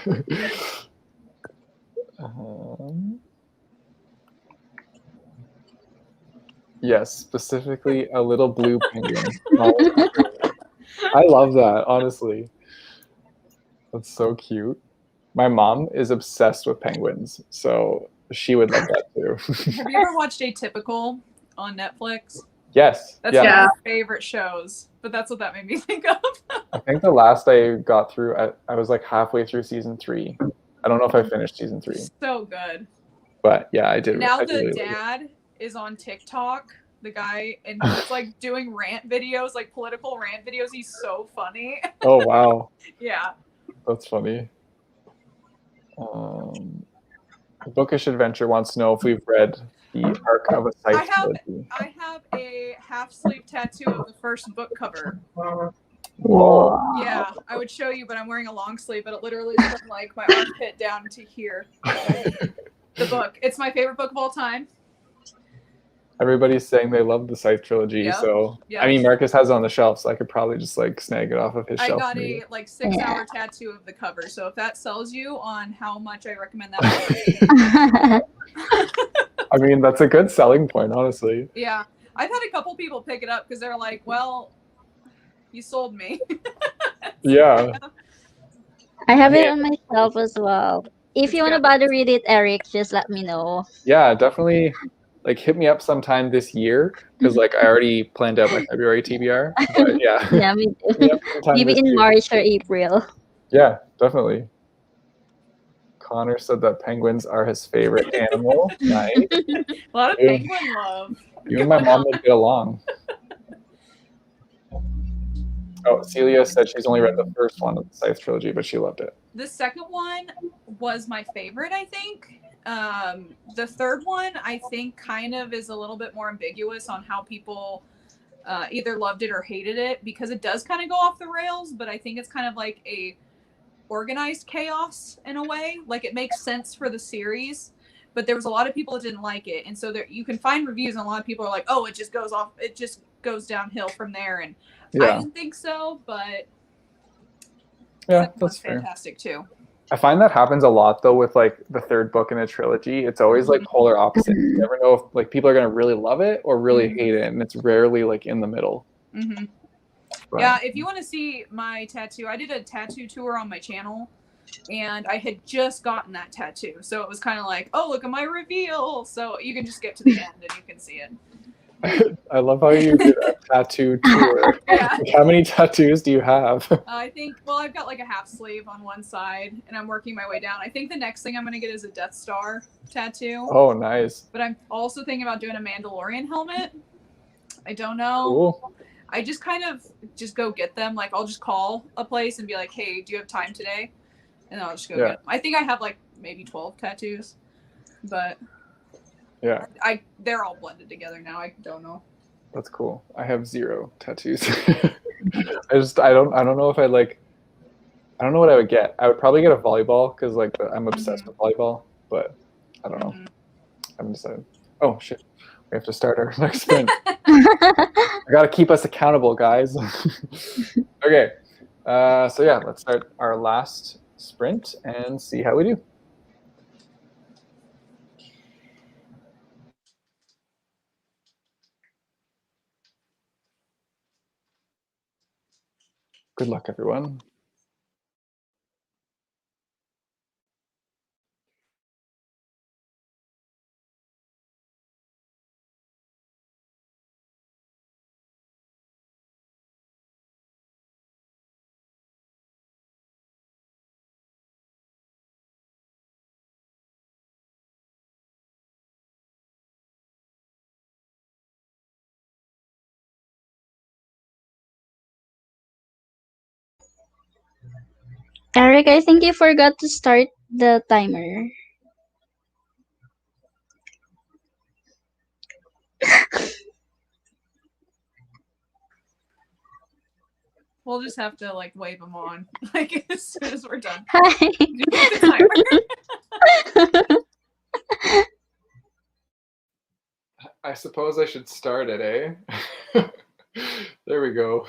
Yes, specifically a little blue penguin. I love that, honestly. That's so cute. My mom is obsessed with penguins, so she would love that too. Have you ever watched Atypical on Netflix? Yes. That's Yeah. one of my favorite shows, but that's what that made me think of. I think the last I got through, I was like halfway through season 3. I don't know if I finished season 3, So good. but yeah, I did. Now I the really liked it. dad is on TikTok, the guy, and he's like doing rant videos, like political rant videos. He's so funny. Oh wow, Yeah. that's funny. Bookish Adventure wants to know if we've read the Arc of a Scythe trilogy. I have a half sleeve tattoo of the first book cover. Whoa. Yeah, I would show you, but I'm wearing a long sleeve, but it literally is from like my armpit down to here. The book. It's my favorite book of all time. Everybody's saying they love the Scythe trilogy, Yep. so Yep. I mean, Marcus has it on the shelf, so I could probably just like snag it off of his I shelf. got maybe. a like 6-hour tattoo of the cover, so if that sells you on how much I recommend that book. I mean, that's a good selling point, honestly. Yeah, I've had a couple people pick it up because they're like, "Well, you sold me." Yeah. I have it on my shelf as well. If It's you want to good. bother read it, Eric, just let me know. Yeah, definitely. Like, hit me up sometime this year because, like, I already planned out my February TBR. But yeah, Yeah, me Hit too. me up sometime Maybe this in year. March or April. Yeah, definitely. Connor said that penguins are his favorite animal. Nice. A lot of Yeah. penguin love. You and my mom would get along. Oh, Celia said she's only read the first one of the Scythe trilogy, but she loved it. The second one was my favorite, I think. The third one, I think, kind of is a little bit more ambiguous on how people either loved it or hated it, because it does kind of go off the rails, but I think it's kind of like a organized chaos in a way. Like, it makes sense for the series, but there was a lot of people that didn't like it, and so there you can find reviews and a lot of people are like, oh, it just goes downhill from there, and I Yeah, didn't think so, but yeah, that was that's fair. fantastic too. I find that happens a lot though with like the third book in a trilogy. It's always like polar opposites. You never know if like people are gonna really love it or really hate it, and it's rarely like in the middle. Mm-hmm. But, Yeah, if you want to see my tattoo, I did a tattoo tour on my channel, and I had just gotten that tattoo, so it was kind of like, oh, look at my reveal. So you can just skip to the end and you can see it. I love how you did a tattoo tour. Yeah. Like, how many tattoos do you have? I think, well, I've got like a half sleeve on one side, and I'm working my way down. I think the next thing I'm going to get is a Death Star tattoo, Oh, nice. but I'm also thinking about doing a Mandalorian helmet. I don't know. Cool. I just kind of just go get them. Like, I'll just call a place and be like, hey, do you have time today? And I'll just go Yeah. get them. I think I have like maybe 12 tattoos, but Yeah, they're all blended together now. I don't know. that's cool. I have 0 tattoos. I don't know if I like. I don't know what I would get. I would probably get a volleyball because like I'm obsessed with volleyball, but I don't know. Mhm. I haven't decided. Oh shit. We have to start our next sprint. I gotta keep us accountable, guys. Okay. So yeah, let's start our last sprint and see how we do. Good luck, everyone. Eric, I think you forgot to start the timer. We'll just have to like wave them on like as soon as we're done. Hi. You keep the timer. I suppose I should start it, eh? There we go.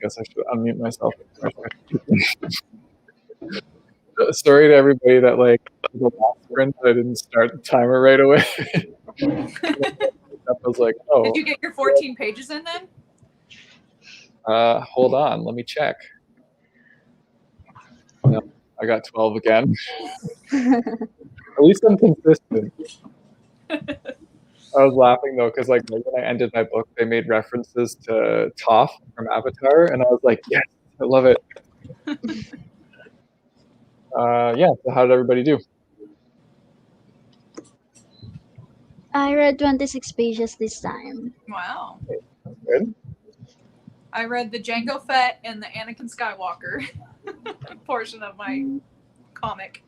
guess I should unmute myself. Sorry to everybody that like the last sprint I didn't start the timer right away. I was like, oh. Did you get your 14 pages in then? Hold on, let me check. No, I got 12 again. At least I'm consistent. I was laughing though, because like when I ended my book, they made references to Toph from Avatar, and I was like, yes, I love it. Yeah, so how did everybody do? I read 26 pages this time. Wow. Good. I read the Jango Fett and the Anakin Skywalker portion of my comic.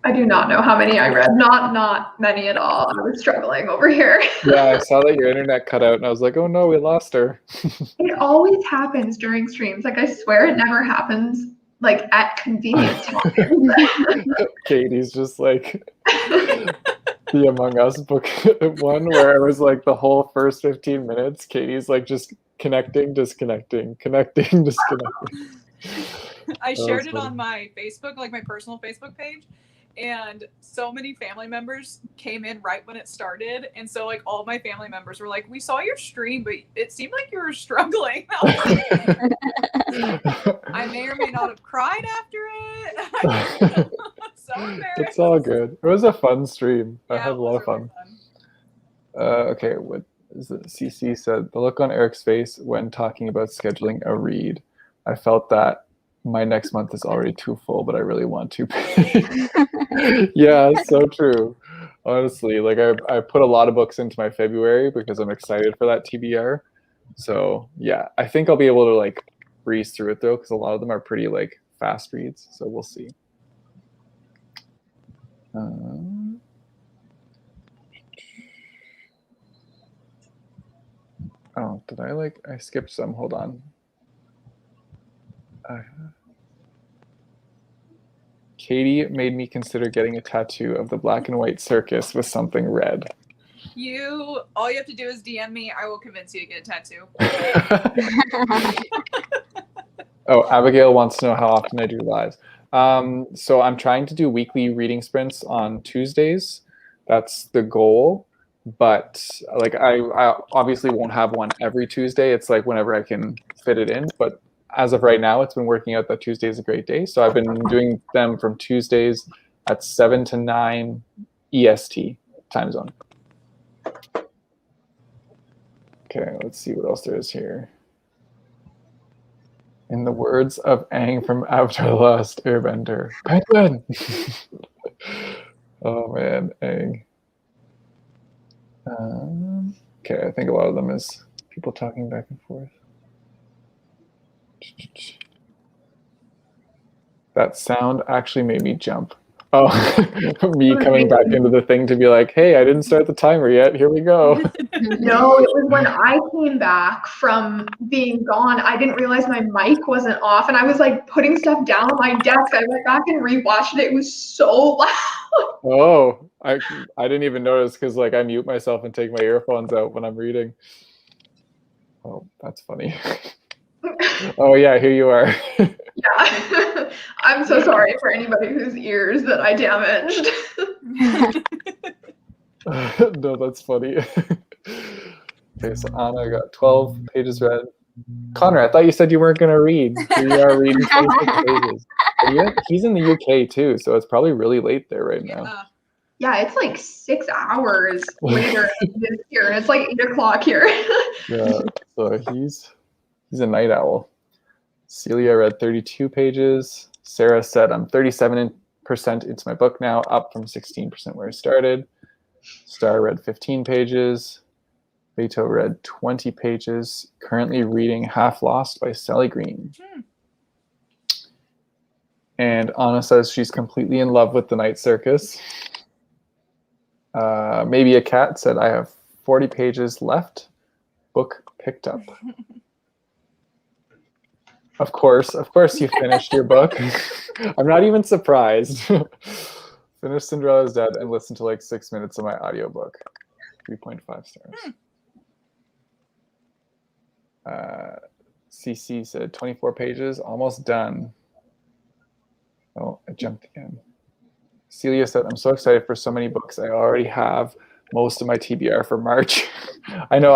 I do not know how many I read. Not many at all. I was struggling over here. Yeah, I saw that your internet cut out, and I was like, oh no, we lost her. It always happens during streams. Like, I swear it never happens like at convenient times. Katie's just like the Among Us book one where it was like the whole first 15 minutes, Katie's like just connecting, disconnecting, connecting, disconnecting. I shared it on my Facebook, like my personal Facebook page, and so many family members came in right when it started, and so like all my family members were like, we saw your stream, but it seemed like you were struggling. I may or may not have cried after it. So embarrassed. It's all good. It was a fun stream. I Yeah, had it a lot was of fun. really fun. Okay, what is it? CC said, the look on Eric's face when talking about scheduling a read. I felt that my next month is already too full, but I really want to pay. Yeah, so true. Honestly, like I put a lot of books into my February because I'm excited for that TBR. So yeah, I think I'll be able to like breeze through it though, because a lot of them are pretty like fast reads. So we'll see. Oh, did I skipped some? Hold on. Katie made me consider getting a tattoo of the black and white circus with something red. All you have to do is DM me. I will convince you to get a tattoo. Oh, Abigail wants to know how often I do lives. So I'm trying to do weekly reading sprints on Tuesdays. That's the goal. But like I obviously won't have one every Tuesday. It's like whenever I can fit it in. But as of right now, it's been working out that Tuesday is a great day. So I've been doing them from Tuesdays at 7 to 9 EST time zone. Okay, let's see what else there is here. In the words of Aang from Avatar: The Last Airbender, penguin! Oh man, Aang. Okay, I think a lot of them is people talking back and forth. That sound actually made me jump. Oh, me coming back into the thing to be like, hey, I didn't start the timer yet. Here we go. No, it was when I came back from being gone. I didn't realize my mic wasn't off, and I was like putting stuff down on my desk. I went back and rewatched it. It was so loud. Oh, I didn't even notice because like I mute myself and take my earphones out when I'm reading. Oh, that's funny. Oh yeah, here you are. Yeah. I'm so sorry for anybody whose ears that I damaged. No, that's funny. Okay, so Anna got 12 pages read. Connor, I thought you said you weren't going to read. Here you are reading 26 pages. Yeah, he's in the UK too, so it's probably really late there right now. Yeah, it's like 6 hours later this year, and it's like 8 o'clock here. Yeah, so he's a night owl. Celia read 32 pages. Sarah said, I'm 37% into my book now, up from 16% where I started. Star read 15 pages. Beto read 20 pages. Currently reading Half Lost by Sally Green. And Anna says she's completely in love with The Night Circus. Maybe a Cat said, I have 40 pages left. Book picked up. Of course you finished your book. I'm not even surprised. Finished Cinderella's Dead and listened to like 6 minutes of my audiobook. 3.5 stars. CC said 24 pages, almost done. Oh, I jumped again. Celia said, I'm so excited for so many books. I already have most of my TBR for March. I know,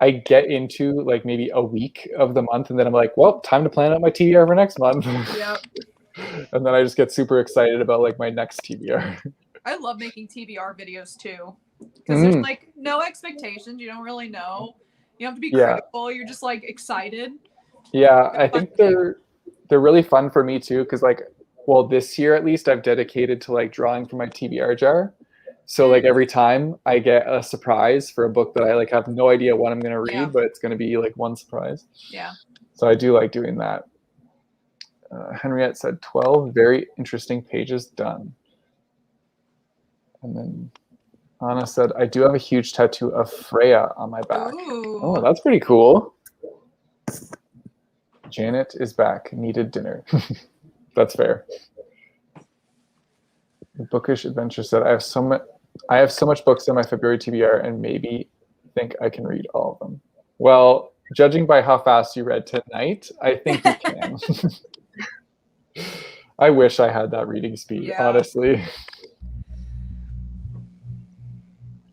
I get into like maybe a week of the month and then I'm like, well, time to plan out my TBR for next month. Yep. And then I just get super excited about like my next TBR. I love making TBR videos too. Because there's like no expectations. You don't really know. You don't have to be critical. You're just like excited. Yeah, I think they're really fun for me too, because like, well, this year at least I've dedicated to like drawing from my TBR jar. So like every time I get a surprise for a book that I like have no idea what I'm gonna read, but it's gonna be like one surprise. Yeah. So I do like doing that. Henriette said 12 very interesting pages done. And then Anna said, I do have a huge tattoo of Freya on my back. Ooh. Oh, that's pretty cool. Janet is back. Needed dinner. That's fair. Bookish Adventure said, I have so much books in my February TBR and maybe think I can read all of them. Well, judging by how fast you read tonight, I think you can. I wish I had that reading speed, honestly.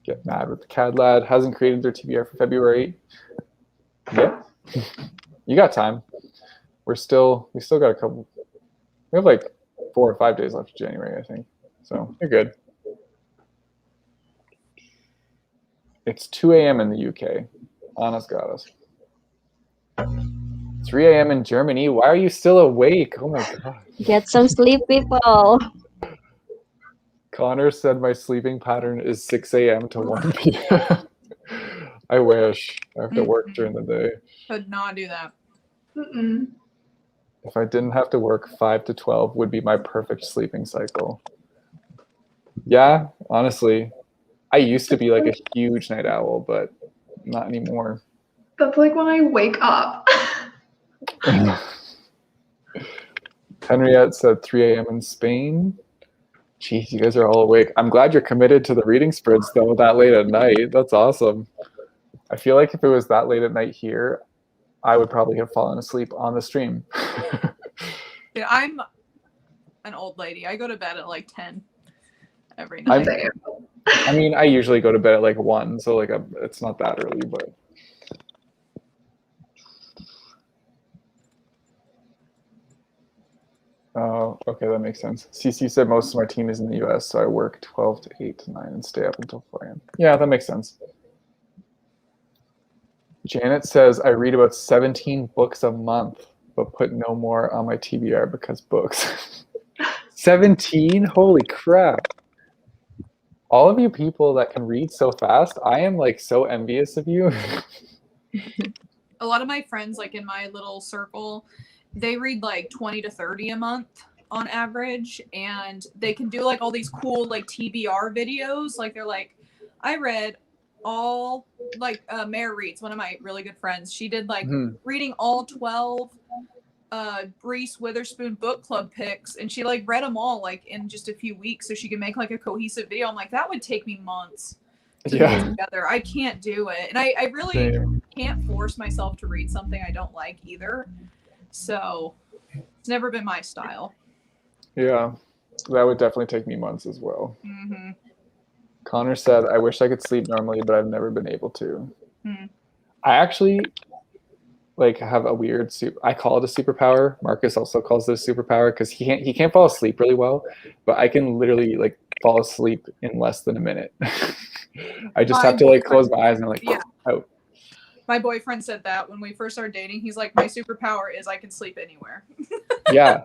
Get mad with the CAD Lad. Hasn't created their TBR for February. Yeah. You got time. We still got a couple. We have like 4 or 5 days left of January, I think. So you're good. It's 2 a.m. in the UK. Anna's got us. 3 a.m. in Germany. Why are you still awake? Oh my god. Get some sleep, people. Connor said my sleeping pattern is 6 a.m. to 1 p.m. I wish. I have to work during the day. Could not do that. If I didn't have to work, 5 to 12 would be my perfect sleeping cycle. Yeah, honestly. I used to be like a huge night owl, but not anymore. That's like when I wake up. Henriette said 3 a.m. in Spain. Jeez, you guys are all awake. I'm glad you're committed to the reading sprints, though, that late at night. That's awesome. I feel like if it was that late at night here, I would probably have fallen asleep on the stream. Yeah, I'm an old lady. I go to bed at like 10 every night. I mean, I usually go to bed at like 1, so like it's not that early, but. Oh, okay, that makes sense. CC said most of my team is in the US, so I work 12 to 8 to 9 and stay up until 4 a.m. Yeah, that makes sense. Janet says I read about 17 books a month, but put no more on my TBR because books. 17? Holy crap. All of you people that can read so fast, I am like so envious of you. A lot of my friends, like in my little circle, they read like 20 to 30 a month on average, and they can do like all these cool like TBR videos. Like they're like, I read all like Mare Reads, one of my really good friends. She did like reading all 12 Reese Witherspoon book club picks, and she like read them all like in just a few weeks so she could make like a cohesive video. I'm like, that would take me months to put together. I can't do it, and I really can't force myself to read something I don't like either. So it's never been my style. Yeah, that would definitely take me months as well. Connor said, I wish I could sleep normally, but I've never been able to. I actually like have a weird I call it a superpower. Marcus also calls it a superpower because he can't fall asleep really well, but I can literally like fall asleep in less than a minute. I just have to like close my eyes and I'm like, out. My boyfriend said that when we first started dating. He's like, my superpower is I can sleep anywhere. Yeah.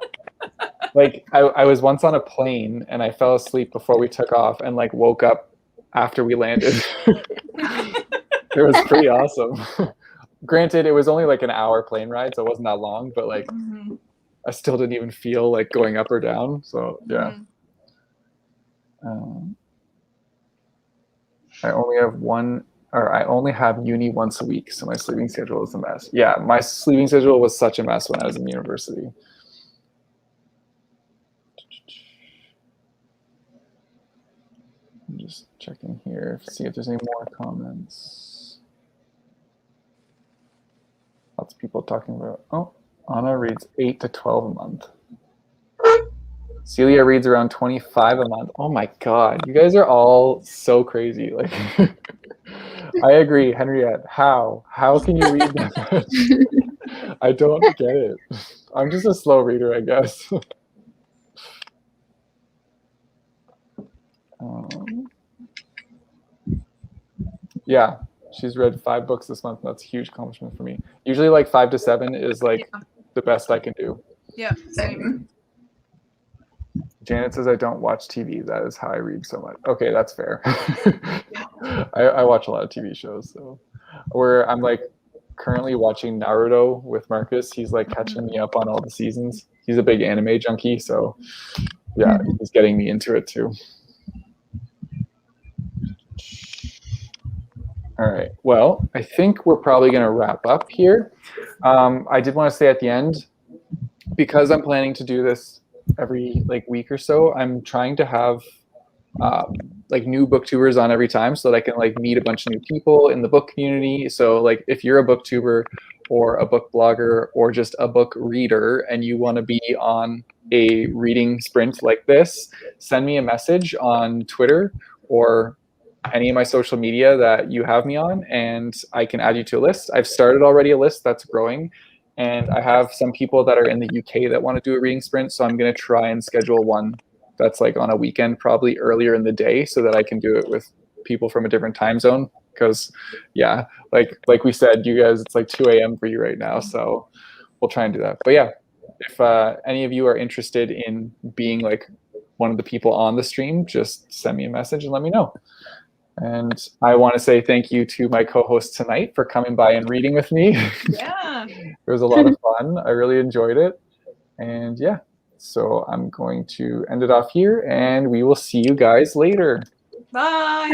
Like I was once on a plane and I fell asleep before we took off and like woke up after we landed. It was pretty awesome. Granted, it was only like an hour plane ride, so it wasn't that long, but like I still didn't even feel like going up or down. So yeah. I only have uni once a week, so my sleeping schedule is a mess. Yeah, my sleeping schedule was such a mess when I was in university. I'm just checking here to see if there's any more comments. people talking about. Oh, Anna reads 8 to 12 a month. Celia reads around 25 a month. Oh my god, you guys are all so crazy. Like, I agree, Henriette. How can you read that much? I don't get it. I'm just a slow reader, I guess. Yeah, she's read 5 books this month. That's a huge accomplishment for me. Usually, like 5 to 7 is like the best I can do. Yeah, same. Same. Janet says I don't watch TV. That is how I read so much. Okay, that's fair. I watch a lot of TV shows. So, where I'm like currently watching Naruto with Marcus. He's like catching me up on all the seasons. He's a big anime junkie, so yeah, he's getting me into it too. All right. Well, I think we're probably going to wrap up here. I did want to say at the end, because I'm planning to do this every like week or so, I'm trying to have like new booktubers on every time so that I can like meet a bunch of new people in the book community. So like if you're a booktuber or a book blogger or just a book reader and you want to be on a reading sprint like this, send me a message on Twitter or any of my social media that you have me on, and I can add you to a list. I've started already a list that's growing, and I have some people that are in the UK that want to do a reading sprint, so I'm going to try and schedule one that's like on a weekend, probably earlier in the day, so that I can do it with people from a different time zone. Because yeah, like we said, you guys, it's like 2 a.m. for you right now, so we'll try and do that. But yeah, if any of you are interested in being like one of the people on the stream, just send me a message and let me know. And I want to say thank you to my co-host tonight for coming by and reading with me. Yeah. It was a lot of fun. I really enjoyed it. And yeah, so I'm going to end it off here, and we will see you guys later. Bye.